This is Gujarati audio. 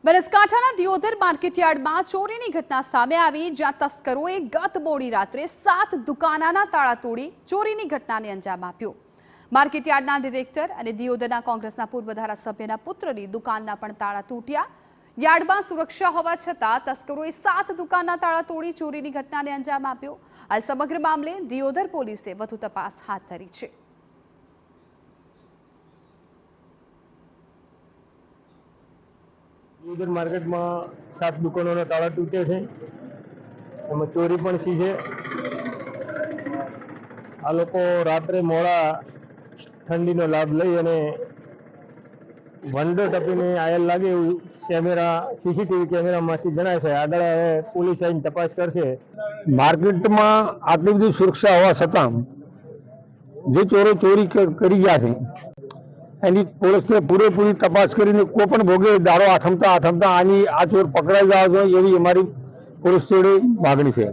બનાસકાંઠાના દિયોદર માર્કેટયાર્ડમાં ચોરીની ઘટના સામે આવી, જ્યાં તસ્કરોએ ગત મોડી રાત્રે 7 દુકાનોના તાળા તોડી ચોરીની ઘટનાને અંજામ આપ્યો। માર્કેટયાર્ડના ડિરેક્ટર અને દિયોદરના કોંગ્રેસના પૂર્વ ધારાસભ્યના પુત્રની દુકાનના પણ તાળા તૂટ્યા। યાર્ડમાં સુરક્ષા હોવા છતાં તસ્કરોએ 7 દુકાનના તાળા તોડી ચોરીની ઘટનાને અંજામ આપ્યો। હાલ સમગ્ર મામલે દિયોદર પોલીસે વધુ તપાસ હાથ ધરી છે। दियोदर मार्केट में 7 दुकानों ताला तूटे थे, चोरी पण थी है। आ लोग रात्रे मोड़ा ठंडी नो लाभ लई अने वंडो टपीने आयल लागे कैमरा सीसीटीवी कैमरा में जणाय छे। आगळ पुलिस आईने तपास करशे। मार्केट में आटली बधी सुरक्षा होवा छतां जे चोरो चोरी करी गया छे एनी पुलिस ने पूरेपूरी तपास करीने कोई पण भोगे दाड़ो आथमता आनी आ चोर पकड़ाई जावे एवी अमारी पुलिस जोड़े मागणी छे।